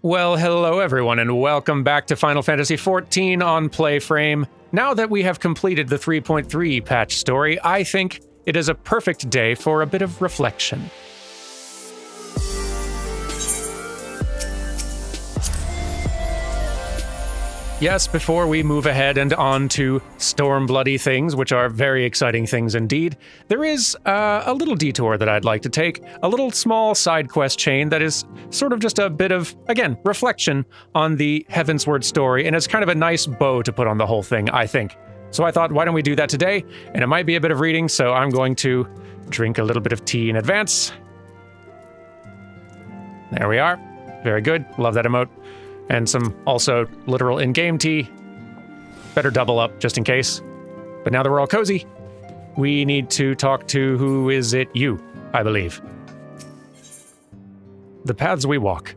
Well, hello everyone, and welcome back to Final Fantasy XIV on PlayFrame. Now that we have completed the 3.3 patch story, I think it is a perfect day for a bit of reflection. Yes, before we move ahead and on to storm-bloody things, which are very exciting things indeed, there is a little detour that I'd like to take, a little small side quest chain that is sort of just a bit of, again, reflection on the Heavensward story, and it's kind of a nice bow to put on the whole thing, I think. So I thought, why don't we do that today? And it might be a bit of reading, so I'm going to drink a little bit of tea in advance. There we are. Very good. Love that emote. And some also literal in-game tea. Better double up just in case. But now that we're all cozy, we need to talk to who is it? You, I believe. The paths we walk.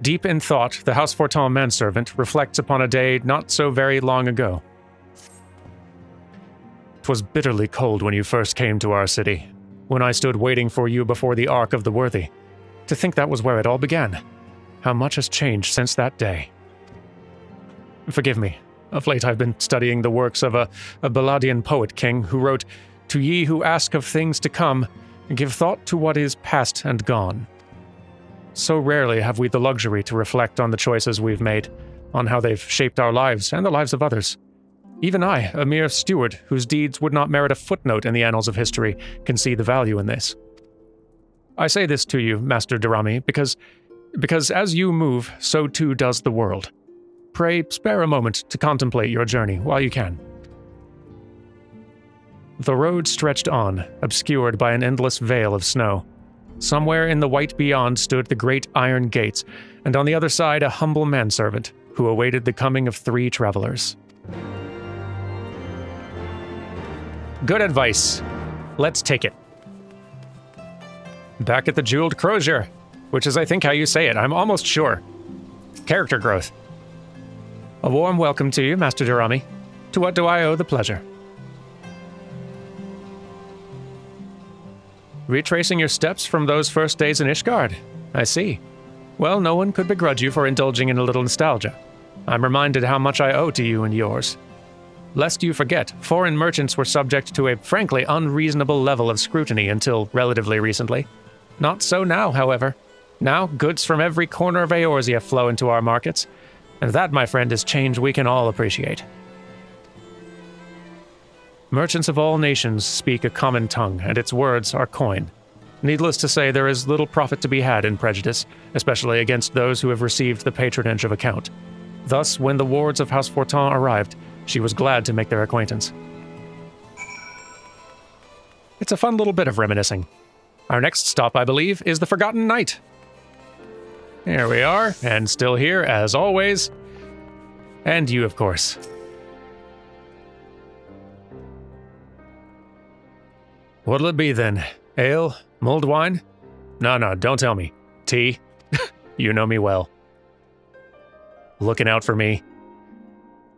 Deep in thought, the House Fortin manservant reflects upon a day not so very long ago. 'Twas bitterly cold when you first came to our city, when I stood waiting for you before the Ark of the Worthy. To think that was where it all began. How much has changed since that day. Forgive me. Of late I've been studying the works of a Balladian poet king who wrote, "To ye who ask of things to come, give thought to what is past and gone." So rarely have we the luxury to reflect on the choices we've made, on how they've shaped our lives and the lives of others. Even I, a mere steward whose deeds would not merit a footnote in the annals of history, can see the value in this. I say this to you, Master Darami, because as you move, so too does the world. Pray spare a moment to contemplate your journey while you can. The road stretched on, obscured by an endless veil of snow. Somewhere in the white beyond stood the great iron gates, and on the other side a humble manservant who awaited the coming of 3 travelers. Good advice. Let's take it. Back at the Jeweled Crozier, which is, I think, how you say it. I'm almost sure. Character growth. A warm welcome to you, Master Darami. To what do I owe the pleasure? Retracing your steps from those first days in Ishgard. I see. Well, no one could begrudge you for indulging in a little nostalgia. I'm reminded how much I owe to you and yours. Lest you forget, foreign merchants were subject to a frankly unreasonable level of scrutiny until relatively recently. Not so now, however. Now, goods from every corner of Eorzea flow into our markets, and that, my friend, is change we can all appreciate. Merchants of all nations speak a common tongue, and its words are coin. Needless to say, there is little profit to be had in prejudice, especially against those who have received the patronage of a count. Thus, when the wards of House Fortin arrived, she was glad to make their acquaintance. It's a fun little bit of reminiscing. Our next stop, I believe, is the Forgotten Knight. Here we are, and still here, as always. And you, of course. What'll it be, then? Ale? Mulled wine? No, don't tell me. Tea? You know me well. Looking out for me.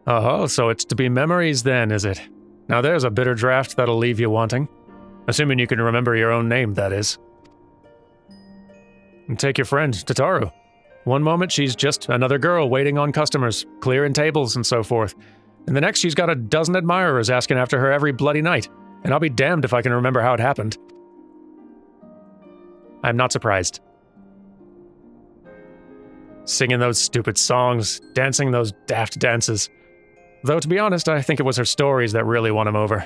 Oh, so it's to be memories then, is it? Now there's a bitter draft that'll leave you wanting. Assuming you can remember your own name, that is. And take your friend, Tataru. One moment she's just another girl waiting on customers, clearing tables and so forth. And the next she's got a dozen admirers asking after her every bloody night. And I'll be damned if I can remember how it happened. I'm not surprised. Singing those stupid songs, dancing those daft dances. Though to be honest, I think it was her stories that really won him over.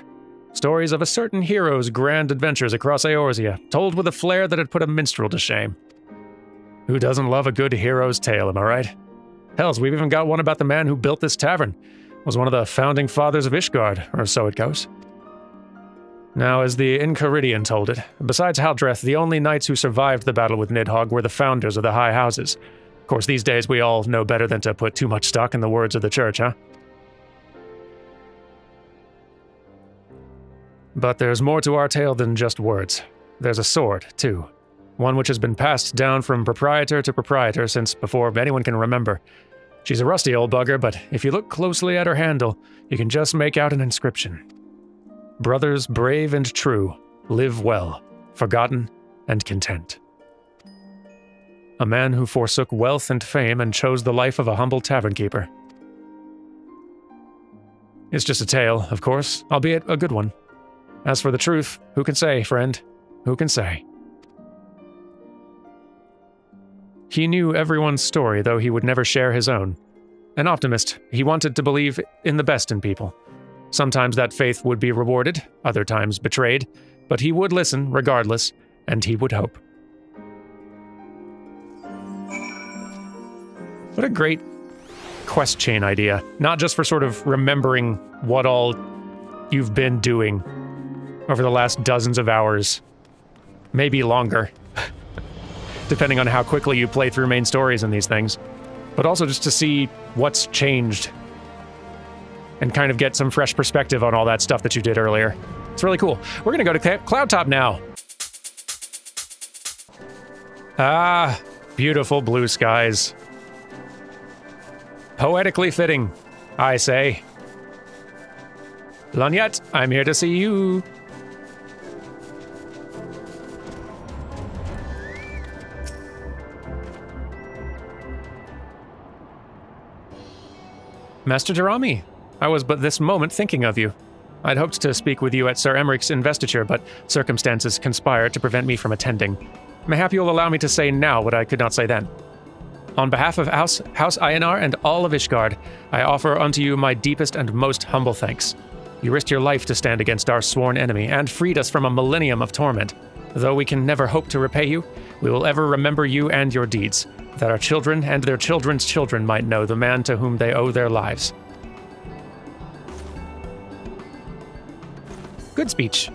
Stories of a certain hero's grand adventures across Eorzea, told with a flair that had put a minstrel to shame. Who doesn't love a good hero's tale, am I right? Hells, we've even got one about the man who built this tavern. Was one of the founding fathers of Ishgard, or so it goes. Now, as the Enchiridion told it, besides Haldreth, the only knights who survived the battle with Nidhogg were the founders of the High Houses. Of course, these days we all know better than to put too much stock in the words of the church, huh? But there's more to our tale than just words. There's a sword, too. One which has been passed down from proprietor to proprietor since before anyone can remember. She's a rusty old bugger, but if you look closely at her handle, you can just make out an inscription. Brothers brave and true, live well, forgotten and content. a man who forsook wealth and fame and chose the life of a humble tavern keeper. It's just a tale, of course, albeit a good one. As for the truth, who can say, friend? Who can say? He knew everyone's story, though he would never share his own. An optimist, he wanted to believe in the best in people. Sometimes that faith would be rewarded, other times betrayed, but he would listen regardless, and he would hope. What a great quest chain idea. Not just for sort of remembering what all you've been doing over the last dozens of hours. Maybe longer. Depending on how quickly you play through main stories in these things. But also just to see what's changed. And kind of get some fresh perspective on all that stuff that you did earlier. It's really cool. We're gonna go to Cloudtop now. Ah, beautiful blue skies. Poetically fitting, I say. Lanyette, I'm here to see you. Master Jarami, I was but this moment thinking of you. I'd hoped to speak with you at Sir Emmerich's investiture, but circumstances conspired to prevent me from attending. Mayhap you'll allow me to say now what I could not say then. On behalf of House Einar and all of Ishgard, I offer unto you my deepest and most humble thanks. You risked your life to stand against our sworn enemy, and freed us from a millennium of torment. Though we can never hope to repay you, we will ever remember you and your deeds, that our children and their children's children might know the man to whom they owe their lives. Good speech.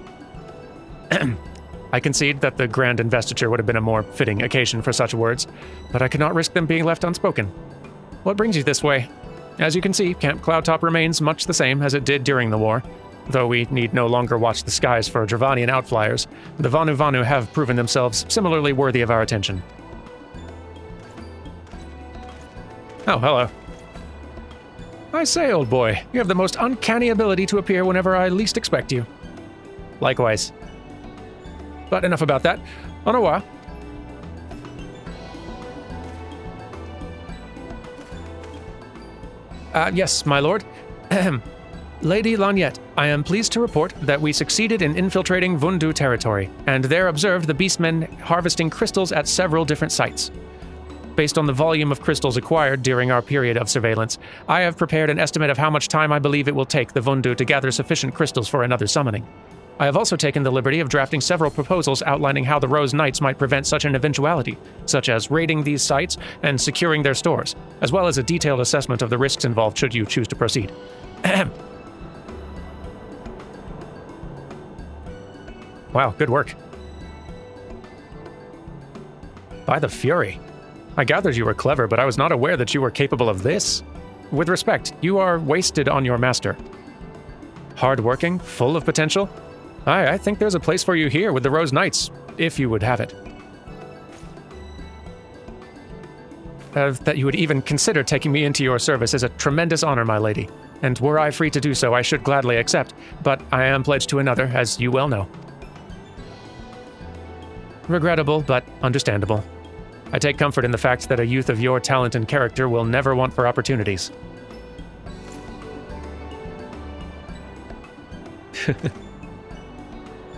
I concede that the grand investiture would have been a more fitting occasion for such words, but I could not risk them being left unspoken. What brings you this way? As you can see, Camp Cloudtop remains much the same as it did during the war. Though we need no longer watch the skies for Dravanian outflyers, the Vanu Vanu have proven themselves similarly worthy of our attention. Oh, hello. I say, old boy, you have the most uncanny ability to appear whenever I least expect you. Likewise. But enough about that. Au revoir. Yes, my lord. Ahem. Lady Lanyette, I am pleased to report that we succeeded in infiltrating Vundu territory, and there observed the beastmen harvesting crystals at several different sites. Based on the volume of crystals acquired during our period of surveillance, I have prepared an estimate of how much time I believe it will take the Vundu to gather sufficient crystals for another summoning. I have also taken the liberty of drafting several proposals outlining how the Rose Knights might prevent such an eventuality, such as raiding these sites and securing their stores, as well as a detailed assessment of the risks involved should you choose to proceed. Ahem. Wow, good work. By the Fury. I gathered you were clever, but I was not aware that you were capable of this. With respect, you are wasted on your master. Hard-working, full of potential? I think there's a place for you here with the Rose Knights, if you would have it. That you would even consider taking me into your service is a tremendous honor, my lady, and were I free to do so, I should gladly accept, but I am pledged to another, as you well know. Regrettable, but understandable. I take comfort in the fact that a youth of your talent and character will never want for opportunities.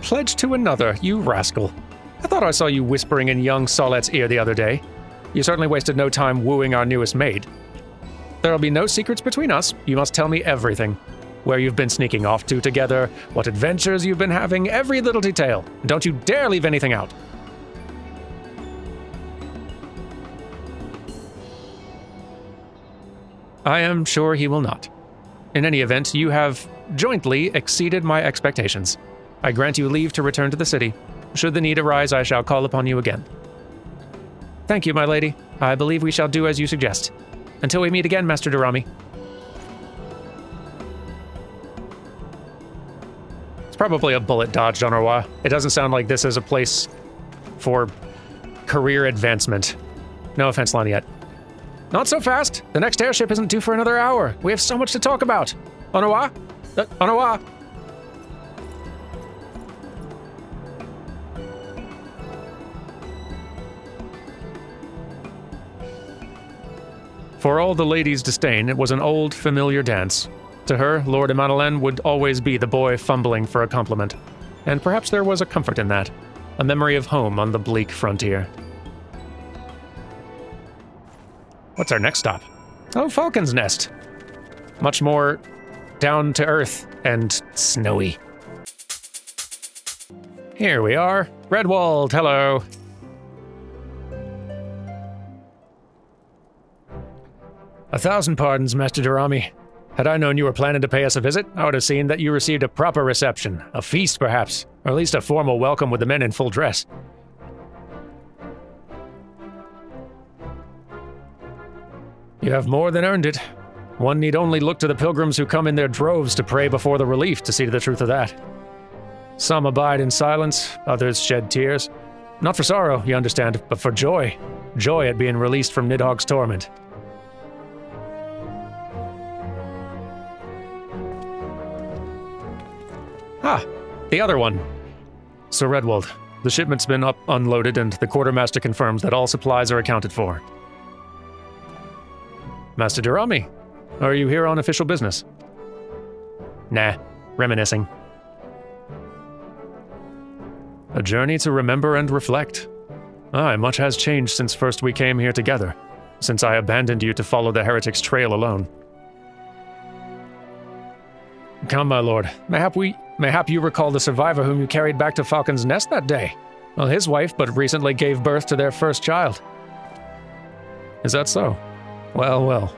Pledge to another, you rascal. I thought I saw you whispering in young Saulette's ear the other day. You certainly wasted no time wooing our newest maid. There'll be no secrets between us. You must tell me everything. Where you've been sneaking off to together, what adventures you've been having, every little detail. Don't you dare leave anything out. I am sure he will not. In any event, you have jointly exceeded my expectations. I grant you leave to return to the city. Should the need arise, I shall call upon you again. Thank you, my lady. I believe we shall do as you suggest. Until we meet again, Master Durrami. It's probably a bullet dodged on Arwa. It doesn't sound like this is a place for career advancement. No offense, Lanyette. Not so fast. The next airship isn't due for another hour. We have so much to talk about. Au revoir. Au revoir. For all the lady's disdain, it was an old, familiar dance. To her, Lord Emmanuel would always be the boy fumbling for a compliment. And perhaps there was a comfort in that, a memory of home on the bleak frontier. What's our next stop? Oh, Falcon's Nest. Much more down to earth and snowy. Here we are. Redwald, hello. A thousand pardons, Master Durrami. Had I known you were planning to pay us a visit, I would have seen that you received a proper reception. A feast, perhaps. Or at least a formal welcome with the men in full dress. You have more than earned it. One need only look to the pilgrims who come in their droves to pray before the relief to see to the truth of that. Some abide in silence, others shed tears. Not for sorrow, you understand, but for joy. Joy at being released from Nidhogg's torment. Ah, the other one. Sir Redwald, the shipment's been unloaded and the quartermaster confirms that all supplies are accounted for. Master Durrami, are you here on official business? Nah, reminiscing. A journey to remember and reflect. Aye, much has changed since first we came here together, since I abandoned you to follow the heretic's trail alone. Come, my lord, mayhap you recall the survivor whom you carried back to Falcon's Nest that day? Well, his wife but recently gave birth to their first child. Is that so? Well, well.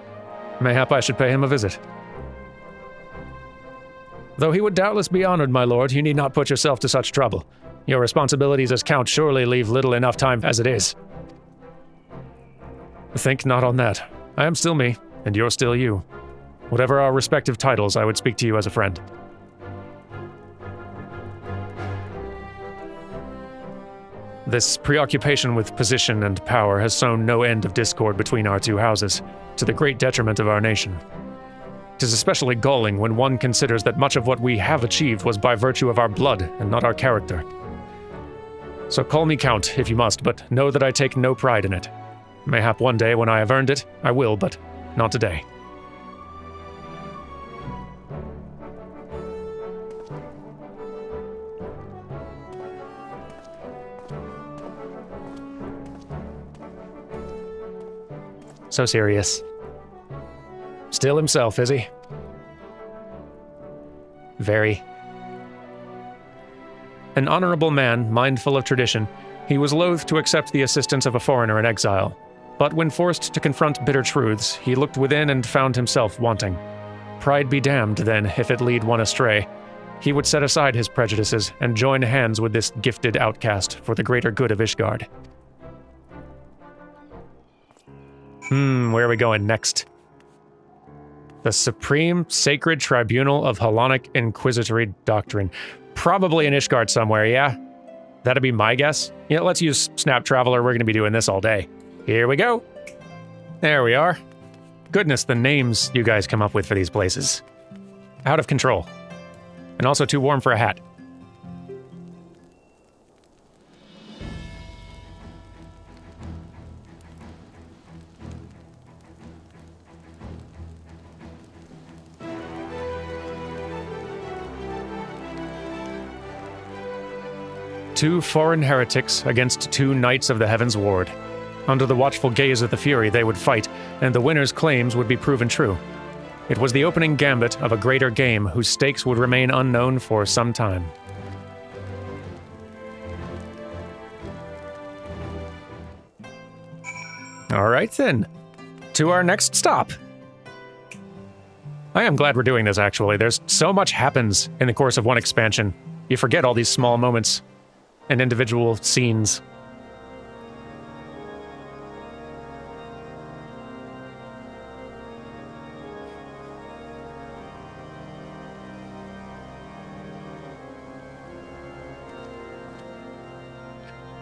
Mayhap I should pay him a visit. Though he would doubtless be honored, my lord, you need not put yourself to such trouble. Your responsibilities as Count surely leave little enough time as it is. Think not on that. I am still me, and you're still you. Whatever our respective titles, I would speak to you as a friend. This preoccupation with position and power has sown no end of discord between our two houses, to the great detriment of our nation. It is especially galling when one considers that much of what we have achieved was by virtue of our blood and not our character. So call me Count, if you must, but know that I take no pride in it. Mayhap one day when I have earned it, I will, but not today. So serious. Still himself, is he? Very. An honorable man, mindful of tradition, he was loath to accept the assistance of a foreigner in exile. But when forced to confront bitter truths, he looked within and found himself wanting. Pride be damned, then, if it lead one astray. He would set aside his prejudices and join hands with this gifted outcast for the greater good of Ishgard. Where are we going next? The Supreme Sacred Tribunal of Hellenic Inquisitory Doctrine. Probably in Ishgard somewhere, yeah? That'd be my guess. Yeah, let's use Snap Traveler, we're gonna be doing this all day. Here we go! There we are. Goodness, the names you guys come up with for these places. Out of control. And also too warm for a hat. Two foreign heretics against two knights of the Heavensward. Under the watchful gaze of the Fury, they would fight, and the winner's claims would be proven true. It was the opening gambit of a greater game whose stakes would remain unknown for some time. All right then, to our next stop. I am glad we're doing this, actually. There's so much happens in the course of one expansion. You forget all these small moments and individual scenes.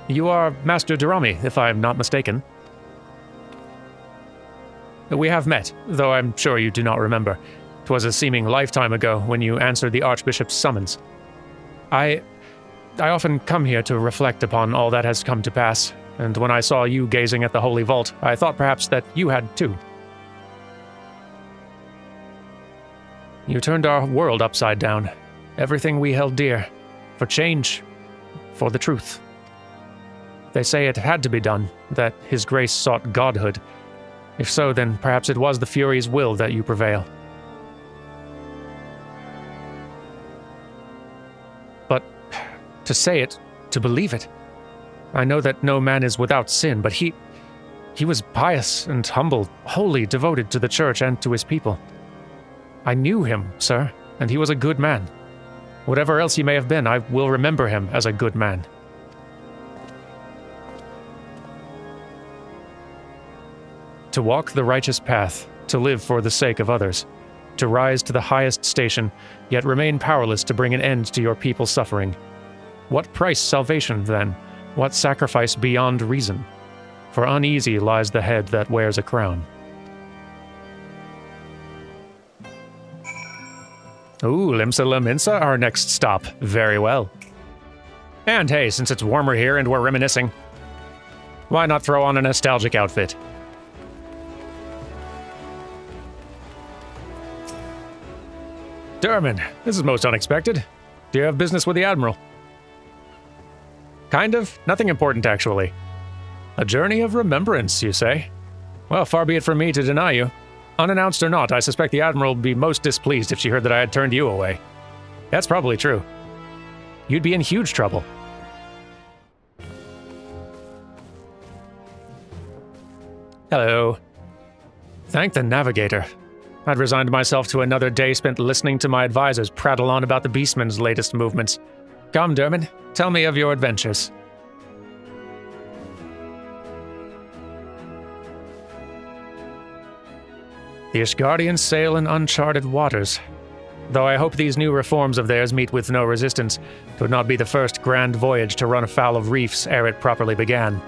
You are Master Durrami, if I am not mistaken. We have met, though I'm sure you do not remember. 'Twas a seeming lifetime ago when you answered the Archbishop's summons. I often come here to reflect upon all that has come to pass, and when I saw you gazing at the Holy Vault, I thought perhaps that you had too. You turned our world upside down. Everything we held dear. For change. For the truth. They say it had to be done, that his grace sought godhood. If so, then perhaps it was the Fury's will that you prevail. But to say it, to believe it. I know that no man is without sin, but he was pious and humble, wholly devoted to the church and to his people. I knew him, sir, and he was a good man. Whatever else he may have been, I will remember him as a good man. To walk the righteous path, to live for the sake of others, to rise to the highest station, yet remain powerless to bring an end to your people's suffering. What price salvation, then? What sacrifice beyond reason? For uneasy lies the head that wears a crown. Ooh, Limsa Laminsa, our next stop. Very well. And hey, since it's warmer here and we're reminiscing, why not throw on a nostalgic outfit? Derman, this is most unexpected. Do you have business with the Admiral? Kind of. Nothing important, actually. A journey of remembrance, you say? Well, far be it from me to deny you. Unannounced or not, I suspect the Admiral would be most displeased if she heard that I had turned you away. That's probably true. You'd be in huge trouble. Hello. Thank the Navigator. I'd resigned myself to another day spent listening to my advisors prattle on about the Beastman's latest movements. Come, Derman, tell me of your adventures. The Ishgardians sail in uncharted waters. Though I hope these new reforms of theirs meet with no resistance, it would not be the first grand voyage to run afoul of reefs ere it properly began.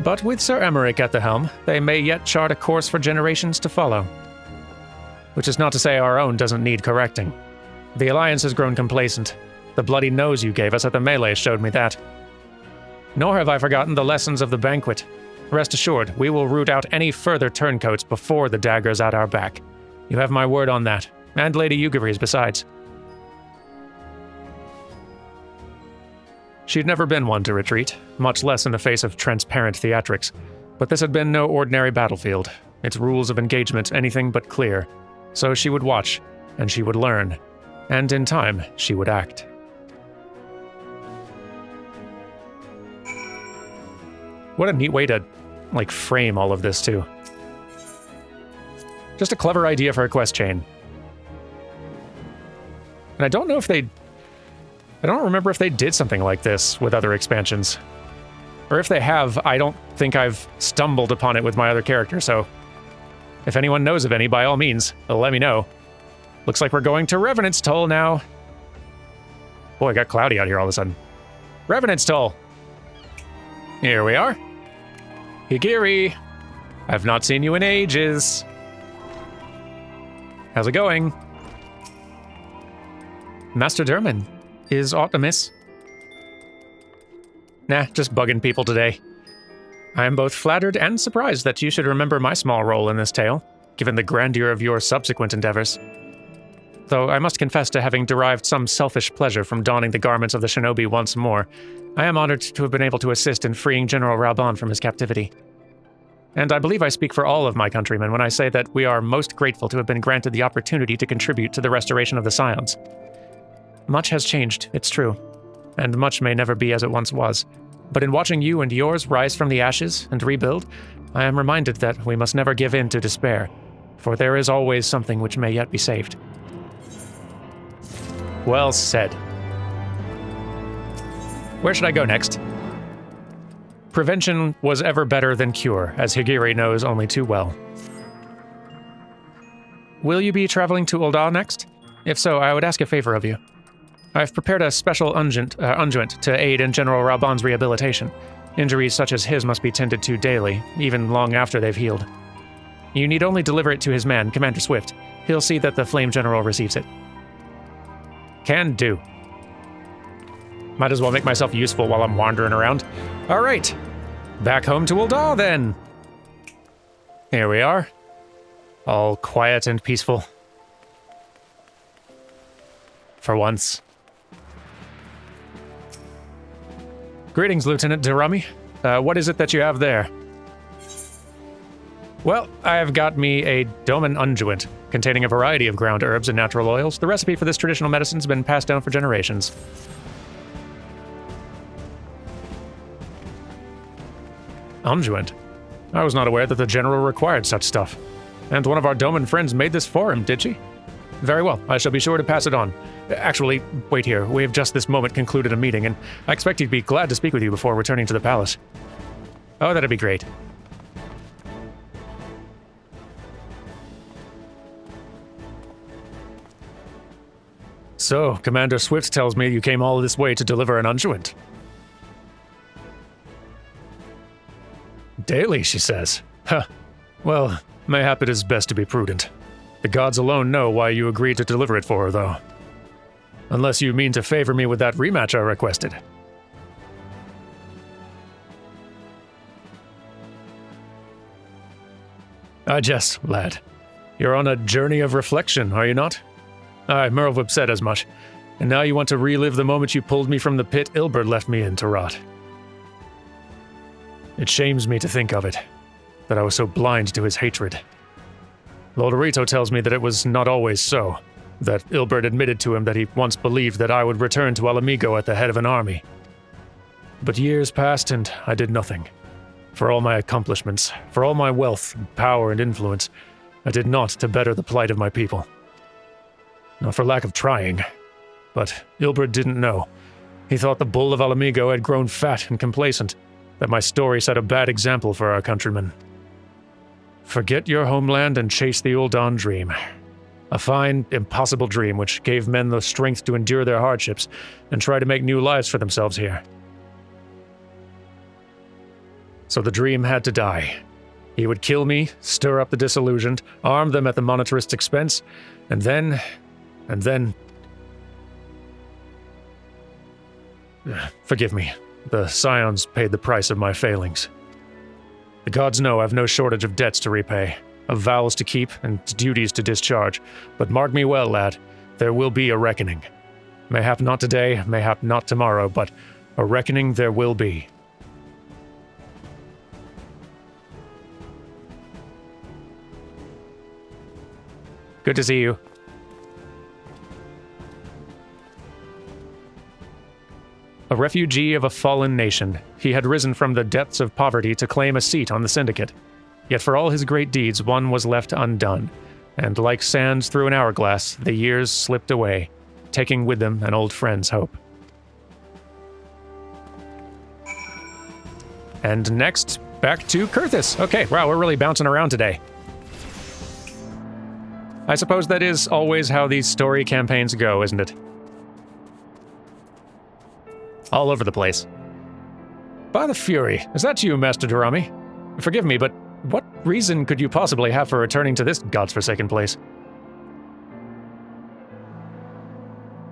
But with Sir Emmerich at the helm, they may yet chart a course for generations to follow. Which is not to say our own doesn't need correcting. The Alliance has grown complacent. The bloody nose you gave us at the melee showed me that. Nor have I forgotten the lessons of the banquet. Rest assured, we will root out any further turncoats before the dagger's at our back. You have my word on that, and Lady Yugari's besides. She'd never been one to retreat, much less in the face of transparent theatrics, but this had been no ordinary battlefield, its rules of engagement anything but clear. So she would watch, and she would learn, and in time, she would act. What a neat way to, like, frame all of this, too. Just a clever idea for a quest chain. And I don't know if they... I don't remember if they did something like this with other expansions. Or if they have, I don't think I've stumbled upon it with my other character, so... If anyone knows of any, by all means, let me know. Looks like we're going to Revenant's Toll now. Boy, it got cloudy out here all of a sudden. Revenant's Toll! Here we are. Higiri! I've not seen you in ages. How's it going? Master Derman, is aught amiss? Nah, just bugging people today. I am both flattered and surprised that you should remember my small role in this tale, given the grandeur of your subsequent endeavors. Though I must confess to having derived some selfish pleasure from donning the garments of the shinobi once more, I am honored to have been able to assist in freeing General Raban from his captivity. And I believe I speak for all of my countrymen when I say that we are most grateful to have been granted the opportunity to contribute to the restoration of the Scions. Much has changed, it's true, and much may never be as it once was. But in watching you and yours rise from the ashes and rebuild, I am reminded that we must never give in to despair, for there is always something which may yet be saved. Well said. Where should I go next? Prevention was ever better than cure, as Higiri knows only too well. Will you be traveling to Ul'dah next? If so, I would ask a favor of you. I've prepared a special unguent to aid in General Raban's rehabilitation. Injuries such as his must be tended to daily, even long after they've healed. You need only deliver it to his man, Commander Swift. He'll see that the Flame General receives it. Can do. Might as well make myself useful while I'm wandering around. Alright, back home to Ul'dah then! Here we are. All quiet and peaceful. for once. Greetings, Lieutenant Durami. What is it that you have there? Well, I have got me a Doman unguent, containing a variety of ground herbs and natural oils. The recipe for this traditional medicine's been passed down for generations. Unguent? I was not aware that the General required such stuff. And one of our Doman friends made this for him, did she? Very well, I shall be sure to pass it on. Actually, wait here. We have just this moment concluded a meeting, and I expect he'd be glad to speak with you before returning to the palace. Oh, that'd be great. So, Commander Swift tells me you came all this way to deliver an unguent. Daily, she says. Huh. Well, mayhap it is best to be prudent. The gods alone know why you agreed to deliver it for her, though. Unless you mean to favor me with that rematch I requested. I jest, lad. You're on a journey of reflection, are you not? Aye, Merlwyb said as much. And now you want to relive the moment you pulled me from the pit Ilberd left me in to rot. It shames me to think of it, that I was so blind to his hatred. Lodorito tells me that it was not always so, that Ilberd admitted to him that he once believed that I would return to Alamigo at the head of an army. But years passed and I did nothing. For all my accomplishments, for all my wealth, power, and influence, I did naught to better the plight of my people. Not for lack of trying, but Ilberd didn't know. He thought the bull of Alamigo had grown fat and complacent, that my story set a bad example for our countrymen. Forget your homeland and chase the Ul'Dan dream. A fine, impossible dream which gave men the strength to endure their hardships and try to make new lives for themselves here. So the dream had to die. He would kill me, stir up the disillusioned, arm them at the monetarist's expense, and then... Forgive me. The Scions paid the price of my failings. The gods know I've no shortage of debts to repay, of vows to keep, and duties to discharge. But mark me well, lad, there will be a reckoning. Mayhap not today, mayhap not tomorrow, but a reckoning there will be. Good to see you. A refugee of a fallen nation, he had risen from the depths of poverty to claim a seat on the Syndicate. Yet for all his great deeds, one was left undone, and like sands through an hourglass, the years slipped away, taking with them an old friend's hope. And next, back to Kurthus. Okay, wow, we're really bouncing around today. I suppose that is always how these story campaigns go, isn't it? All over the place. By the Fury, is that you, Master Durami? Forgive me, but what reason could you possibly have for returning to this godforsaken place?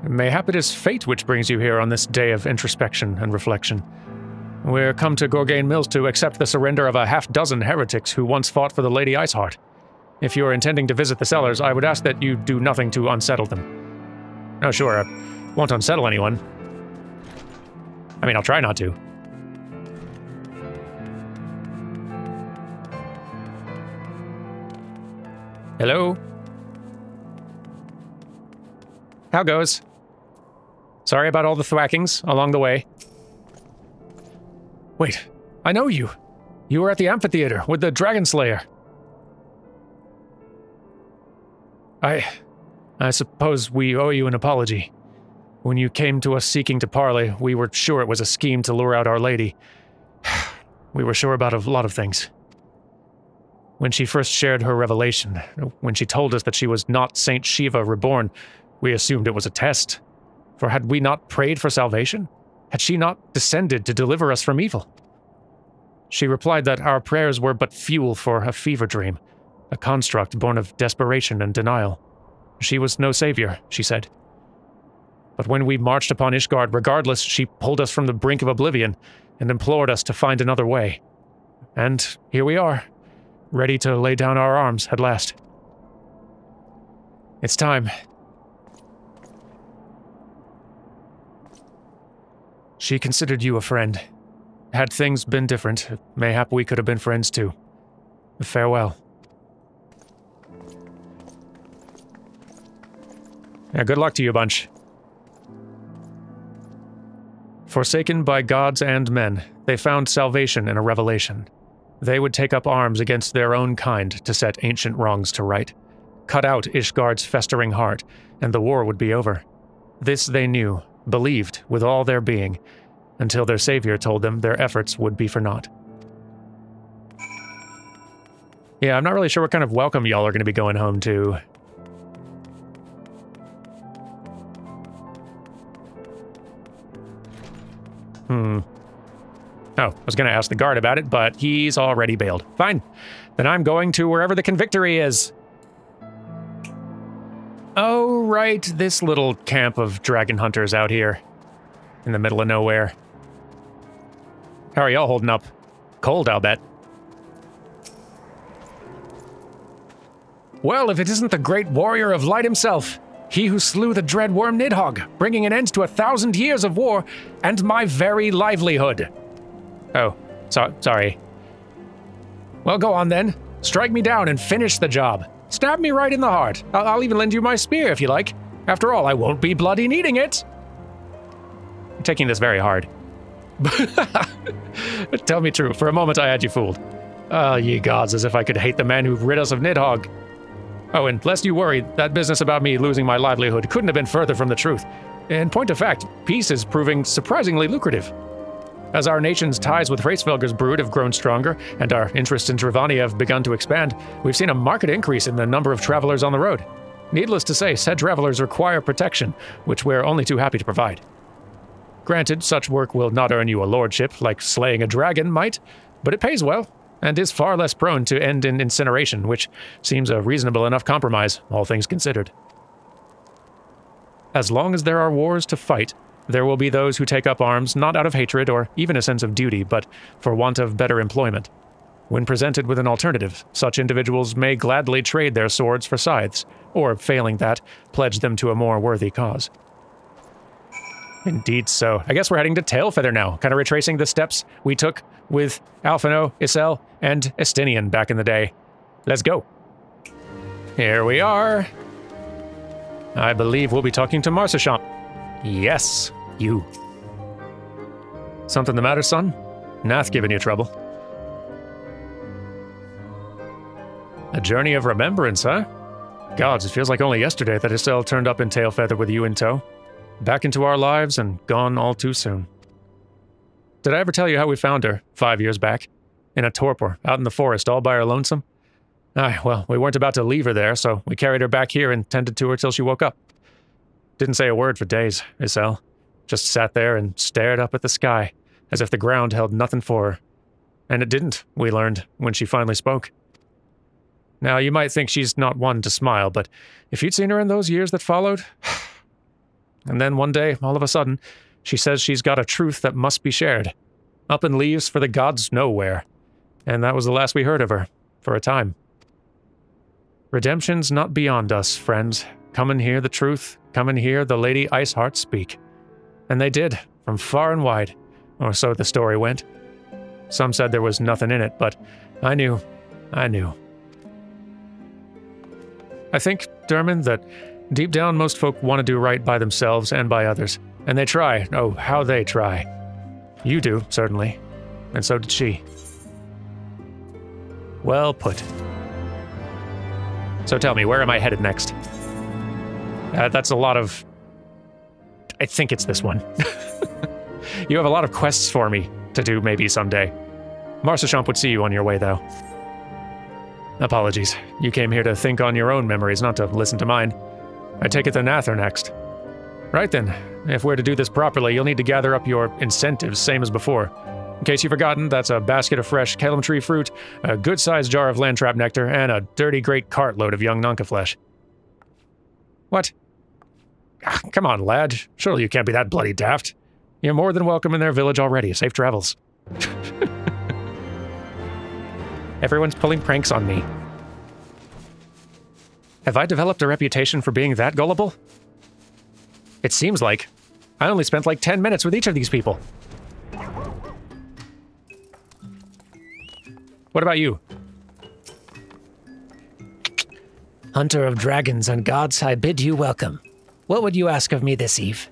Mayhap it is fate which brings you here on this day of introspection and reflection. We're come to Gorgain Mills to accept the surrender of a half-dozen heretics who once fought for the Lady Iceheart. If you're intending to visit the cellars, I would ask that you do nothing to unsettle them. Oh, sure, I won't unsettle anyone. I mean, I'll try not to. Hello? How goes? Sorry about all the thwackings along the way. Wait, I know you. You were at the amphitheater with the Dragon Slayer. I suppose we owe you an apology. When you came to us seeking to parley, we were sure it was a scheme to lure out Our Lady. We were sure about a lot of things. When she first shared her revelation, when she told us that she was not Saint Shiva reborn, we assumed it was a test. For had we not prayed for salvation? Had she not descended to deliver us from evil? She replied that our prayers were but fuel for a fever dream, a construct born of desperation and denial. She was no savior, she said. But when we marched upon Ishgard, regardless, she pulled us from the brink of oblivion and implored us to find another way. And here we are, ready to lay down our arms at last. It's time. She considered you a friend. Had things been different, mayhap we could have been friends too. Farewell. Yeah, good luck to you, bunch. Forsaken by gods and men, they found salvation in a revelation. They would take up arms against their own kind to set ancient wrongs to right, cut out Ishgard's festering heart, and the war would be over. This they knew, believed with all their being, until their savior told them their efforts would be for naught. Yeah, I'm not really sure what kind of welcome y'all are going to be going home to. Oh, I was going to ask the guard about it, but he's already bailed. Fine. Then I'm going to wherever the convictory is. Oh, right, this little camp of dragon hunters out here. In the middle of nowhere. How are y'all holding up? Cold, I'll bet. Well, if it isn't the great warrior of light himself, he who slew the dread worm Nidhogg, bringing an end to 1,000 years of war and my very livelihood. Oh, sorry. Well, go on then. Strike me down and finish the job. Stab me right in the heart. I'll even lend you my spear if you like. After all, I won't be bloody needing it. I'm taking this very hard. Tell me true, for a moment I had you fooled. Ah, ye gods, as if I could hate the man who rid us of Nidhogg. Oh, and lest you worry, that business about me losing my livelihood couldn't have been further from the truth. In point of fact, peace is proving surprisingly lucrative. As our nation's ties with Hraesvelgur's brood have grown stronger, and our interests in Travania have begun to expand, we've seen a marked increase in the number of travelers on the road. Needless to say, said travelers require protection, which we're only too happy to provide. Granted, such work will not earn you a lordship like slaying a dragon might, but it pays well, and is far less prone to end in incineration, which seems a reasonable enough compromise, all things considered. As long as there are wars to fight, there will be those who take up arms not out of hatred or even a sense of duty, but for want of better employment. When presented with an alternative, such individuals may gladly trade their swords for scythes, or, failing that, pledge them to a more worthy cause. Indeed so. I guess we're heading to Tailfeather now, kind of retracing the steps we took with Alphino, Isel, and Estinian back in the day. Let's go. Here we are. I believe we'll be talking to Marchamp. Yes, you. Something the matter, son? Nath giving you trouble? A journey of remembrance, huh? Gods, it feels like only yesterday that Isel turned up in Tailfeather with you in tow. Back into our lives and gone all too soon. Did I ever tell you how we found her 5 years back? In a torpor, out in the forest, all by her lonesome? Aye, well, we weren't about to leave her there, so we carried her back here and tended to her till she woke up. Didn't say a word for days, Isel. Just sat there and stared up at the sky, as if the ground held nothing for her. And it didn't, we learned, when she finally spoke. Now, you might think she's not one to smile, but if you'd seen her in those years that followed... And then one day, all of a sudden, she says she's got a truth that must be shared. Up and leaves for the gods nowhere. And that was the last we heard of her, for a time. Redemption's not beyond us, friends. Come and hear the truth. Come and hear the Lady Iceheart speak. And they did, from far and wide, or so the story went. Some said there was nothing in it, but I knew. I think, Dermot, that deep down most folk want to do right by themselves and by others. And they try. Oh, how they try. You do, certainly. And so did she. Well put. So tell me, where am I headed next? That's a lot of... I think it's this one. You have a lot of quests for me to do maybe someday. Marchamp would see you on your way, though. Apologies. You came here to think on your own memories, not to listen to mine. I take it the Nath are next. Right then. If we're to do this properly, you'll need to gather up your incentives, same as before. In case you've forgotten, that's a basket of fresh Kellum tree fruit, a good-sized jar of landtrap nectar, and a dirty great cartload of young Nunca flesh. What? Ah, come on, lad. Surely you can't be that bloody daft. You're more than welcome in their village already. Safe travels. Everyone's pulling pranks on me. Have I developed a reputation for being that gullible? It seems like. I only spent like 10 minutes with each of these people. What about you? Hunter of dragons and gods, I bid you welcome. What would you ask of me this eve?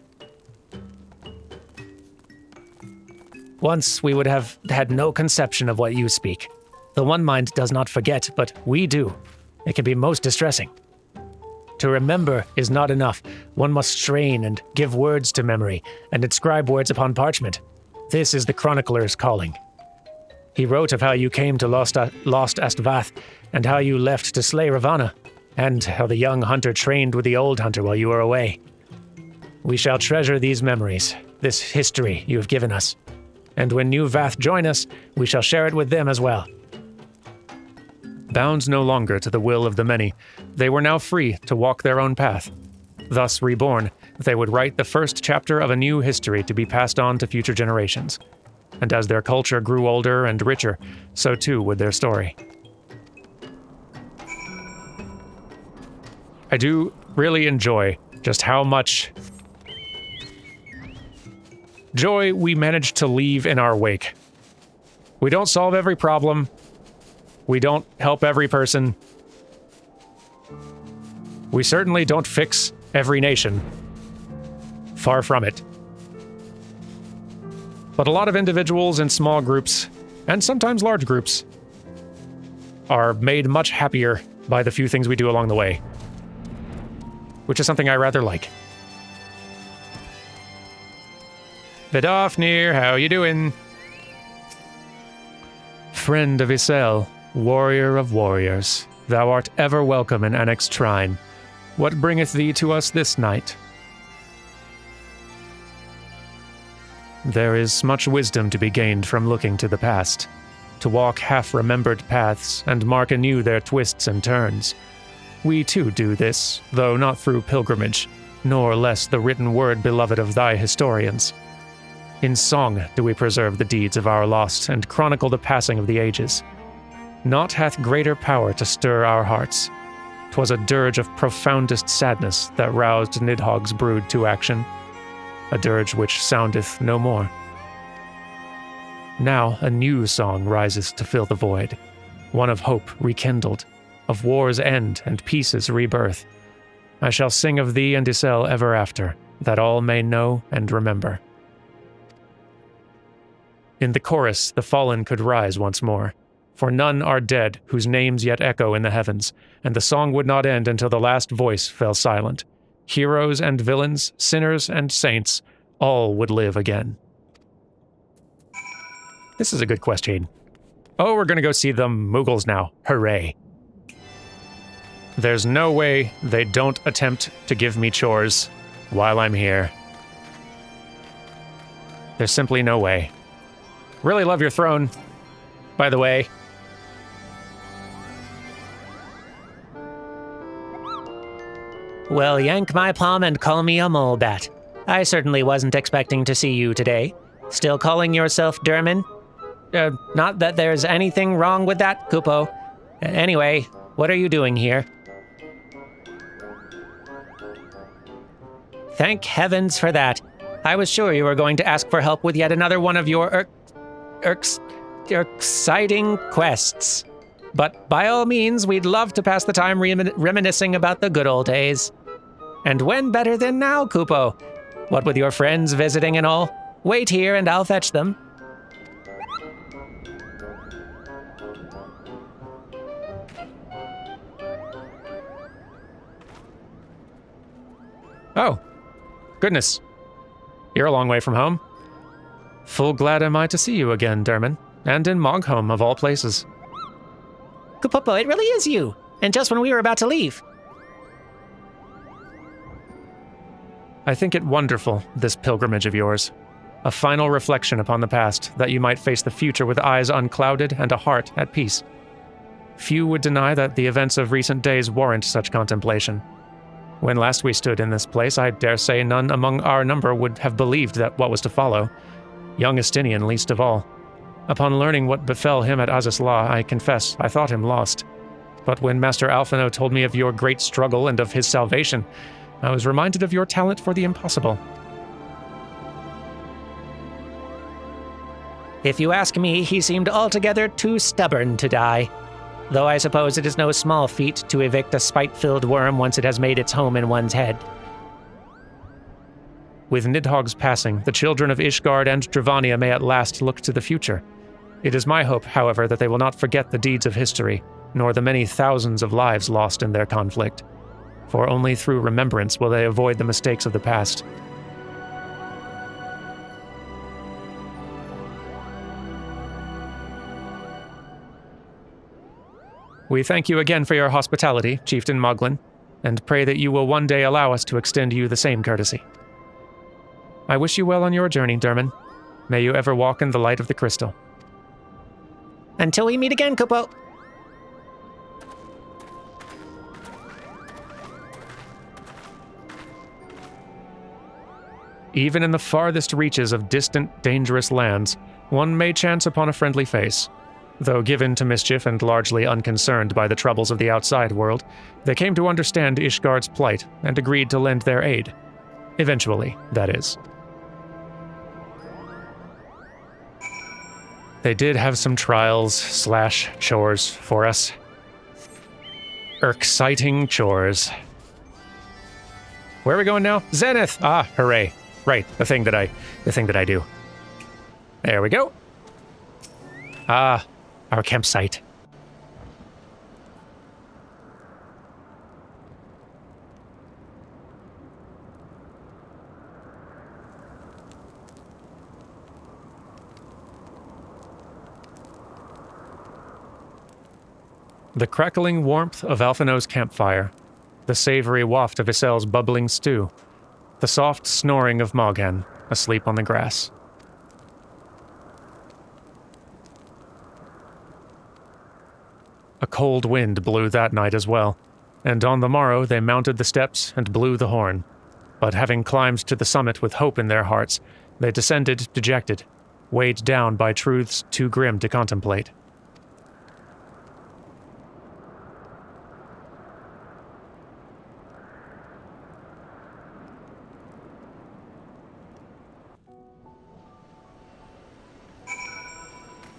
Once we would have had no conception of what you speak. The one mind does not forget, but we do. It can be most distressing. To remember is not enough. One must strain and give words to memory, and inscribe words upon parchment. This is the chronicler's calling. He wrote of how you came to Lost Astvath, and how you left to slay Ravana, and how the young hunter trained with the old hunter while you were away. We shall treasure these memories, this history you have given us. And when new Vath join us, we shall share it with them as well. Bound no longer to the will of the many, they were now free to walk their own path. Thus reborn, they would write the first chapter of a new history to be passed on to future generations. And as their culture grew older and richer, so too would their story. I do really enjoy just how much joy we managed to leave in our wake. We don't solve every problem. We don't help every person. We certainly don't fix every nation. Far from it. But a lot of individuals in small groups, and sometimes large groups, are made much happier by the few things we do along the way. Which is something I rather like. Vidofnir, how you doing? Friend of Isel, warrior of warriors, thou art ever welcome in Annexed Shrine. What bringeth thee to us this night? There is much wisdom to be gained from looking to the past, to walk half-remembered paths and mark anew their twists and turns. We too do this, though not through pilgrimage, nor less the written word beloved of thy historians. In song do we preserve the deeds of our lost and chronicle the passing of the ages. Naught hath greater power to stir our hearts. 'Twas a dirge of profoundest sadness that roused Nidhogg's brood to action, a dirge which soundeth no more. Now a new song rises to fill the void, one of hope rekindled, of war's end and peace's rebirth. I shall sing of thee and Isel ever after, that all may know and remember. In the chorus the fallen could rise once more, for none are dead whose names yet echo in the heavens, and the song would not end until the last voice fell silent. Heroes and villains, sinners and saints, all would live again. This is a good question. Oh, we're gonna go see the Mughals now. Hooray. There's no way they don't attempt to give me chores while I'm here. There's simply no way. Really love your throne, by the way. Well, yank my palm and call me a mole bat. I certainly wasn't expecting to see you today. Still calling yourself Derman? Not that there's anything wrong with that, Kupo. Anyway, what are you doing here? Thank heavens for that. I was sure you were going to ask for help with yet another one of your exciting quests. But by all means, we'd love to pass the time reminiscing about the good old days. And when better than now, Kupo? What with your friends visiting and all? Wait here and I'll fetch them. Oh, goodness. You're a long way from home. Full glad am I to see you again, Derman, and in Mogholm of all places. Kupopo, it really is you, and just when we were about to leave. I think it wonderful, this pilgrimage of yours. A final reflection upon the past, that you might face the future with eyes unclouded and a heart at peace. Few would deny that the events of recent days warrant such contemplation. When last we stood in this place, I dare say none among our number would have believed that what was to follow, young Estinian least of all. Upon learning what befell him at Azizla, I confess I thought him lost. But when Master Alphino told me of your great struggle and of his salvation, I was reminded of your talent for the impossible. If you ask me, he seemed altogether too stubborn to die. Though I suppose it is no small feat to evict a spite-filled worm once it has made its home in one's head. With Nidhogg's passing, the children of Ishgard and Dravania may at last look to the future. It is my hope, however, that they will not forget the deeds of history, nor the many thousands of lives lost in their conflict. For only through remembrance will they avoid the mistakes of the past. We thank you again for your hospitality, Chieftain Moglin, and pray that you will one day allow us to extend you the same courtesy. I wish you well on your journey, Derman. May you ever walk in the light of the crystal. Until we meet again, Kupo. Even in the farthest reaches of distant, dangerous lands, one may chance upon a friendly face. Though given to mischief and largely unconcerned by the troubles of the outside world, they came to understand Ishgard's plight and agreed to lend their aid. Eventually, that is. They did have some trials/chores for us. Exciting chores. Where are we going now? Zenith! Ah, hooray. Right, the thing that I do. There we go. Ah, our campsite. The crackling warmth of Alphino's campfire, the savory waft of Isel's bubbling stew, the soft snoring of Moghan, asleep on the grass. A cold wind blew that night as well, and on the morrow they mounted the steps and blew the horn. But having climbed to the summit with hope in their hearts, they descended dejected, weighed down by truths too grim to contemplate.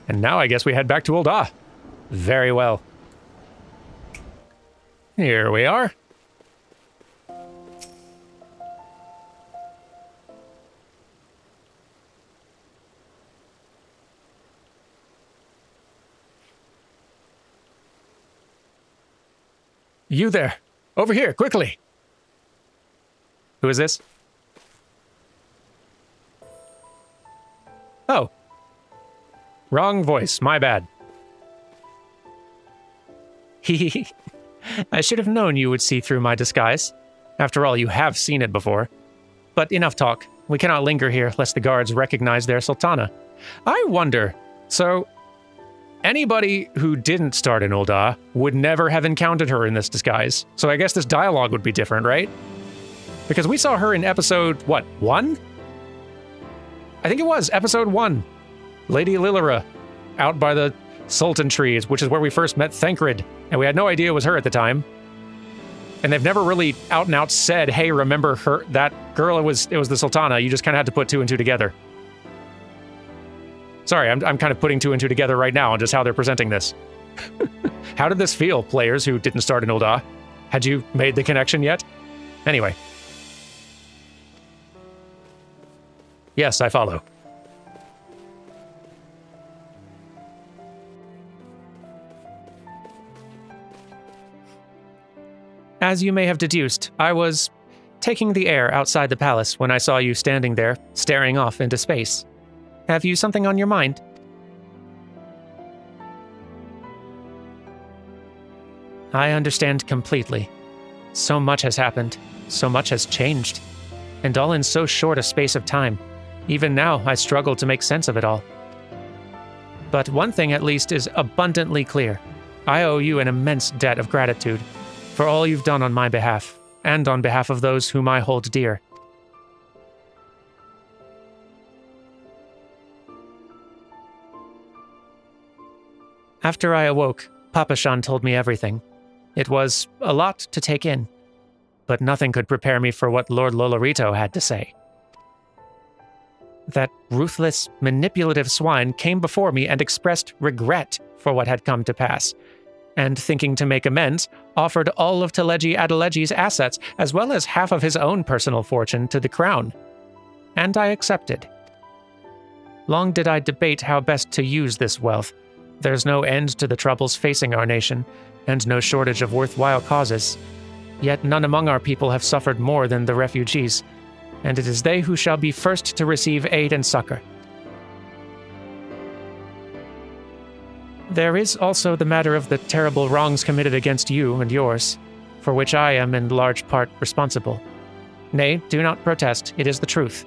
And now I guess we head back to Ul'dah. Very well. Here we are. You there. Over here, quickly. Who is this? Oh. Wrong voice, my bad. Hehehe. I should have known you would see through my disguise. After all, you have seen it before. But enough talk. We cannot linger here, lest the guards recognize their sultana. I wonder, so... anybody who didn't start in Ul'dah would never have encountered her in this disguise. So I guess this dialogue would be different, right? Because we saw her in episode, what, 1? I think it was, episode 1. Lady Lilira, out by the Sultan trees, which is where we first met Thancred, and we had no idea it was her at the time. And they've never really out and out said, hey, remember her, that girl, it was the Sultana. You just kind of had to put 2 and 2 together. Sorry, I'm kind of putting 2 and 2 together right now on just how they're presenting this. How did this feel, players who didn't start in Ul'dah? Had you made the connection yet? Anyway. Yes, I follow. As you may have deduced, I was taking the air outside the palace when I saw you standing there, staring off into space. Have you something on your mind? I understand completely. So much has happened, so much has changed, and all in so short a space of time. Even now, I struggle to make sense of it all. But one thing at least is abundantly clear. I owe you an immense debt of gratitude for all you've done on my behalf, and on behalf of those whom I hold dear. After I awoke, Papashan told me everything. It was a lot to take in, but nothing could prepare me for what Lord Lolorito had to say. That ruthless, manipulative swine came before me and expressed regret for what had come to pass, and thinking to make amends, offered all of Telegi Adelegi's assets, as well as half of his own personal fortune, to the crown. And I accepted. Long did I debate how best to use this wealth. There's no end to the troubles facing our nation, and no shortage of worthwhile causes. Yet none among our people have suffered more than the refugees, and it is they who shall be first to receive aid and succor. There is also the matter of the terrible wrongs committed against you and yours, for which I am in large part responsible. Nay, do not protest, it is the truth.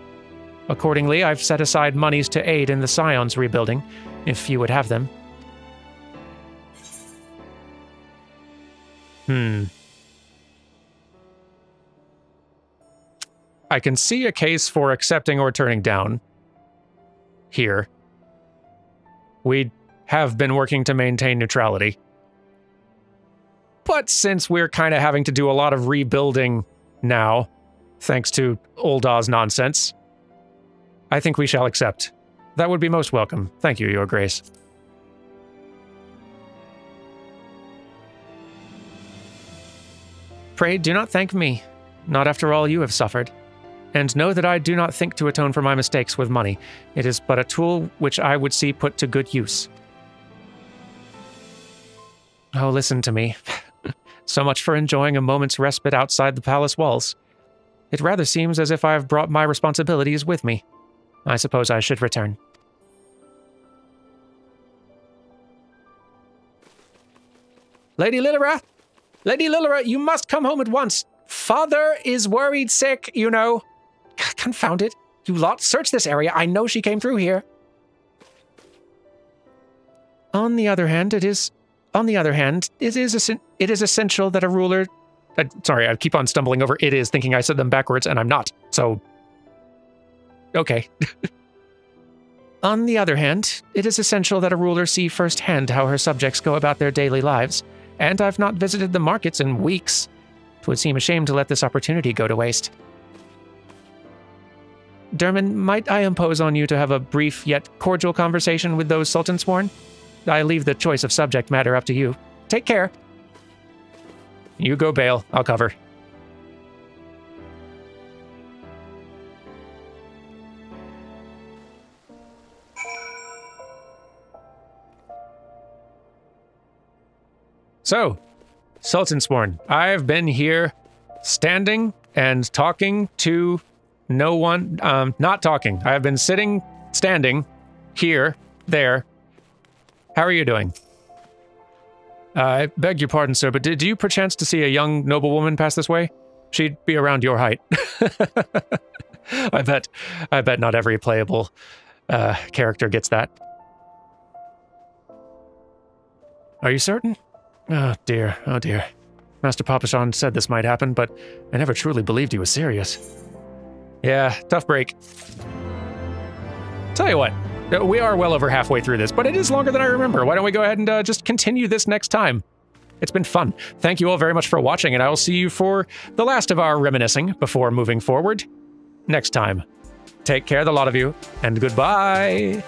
Accordingly, I've set aside monies to aid in the Scion's rebuilding, if you would have them. I can see a case for accepting or turning down. Here. We have been working to maintain neutrality. But since we're kind of having to do a lot of rebuilding now, thanks to Ulda's nonsense, I think we shall accept. That would be most welcome. Thank you, Your Grace. Pray do not thank me, not after all you have suffered. And know that I do not think to atone for my mistakes with money. It is but a tool which I would see put to good use. Oh, listen to me. So much for enjoying a moment's respite outside the palace walls. It rather seems as if I have brought my responsibilities with me. I suppose I should return. Lady Lilira! Lady Lilira, you must come home at once! Father is worried sick, you know. Confound it. You lot, search this area. I know she came through here. On the other hand, it is essential that a ruler... sorry, I keep on stumbling over "it is," thinking I said them backwards, and I'm not. So... okay. On the other hand, it is essential that a ruler see firsthand how her subjects go about their daily lives, and I've not visited the markets in weeks. 'Twould seem a shame to let this opportunity go to waste. Derman, might I impose on you to have a brief yet cordial conversation with those Sultansworn? I leave the choice of subject matter up to you. Take care. You go bail. I'll cover. So, Sultansworn, I've been here standing and talking to no one, not talking. I've been sitting, standing, here, there. How are you doing? I beg your pardon, sir, but did you perchance to see a young noblewoman pass this way? She'd be around your height. I bet not every playable character gets that. Are you certain? Oh dear, oh dear. Master Papashan said this might happen, but I never truly believed he was serious. Yeah, tough break. Tell you what, we are well over halfway through this, but it is longer than I remember. Why don't we go ahead and just continue this next time? It's been fun. Thank you all very much for watching, and I will see you for the last of our reminiscing before moving forward next time. Take care, the lot of you, and goodbye!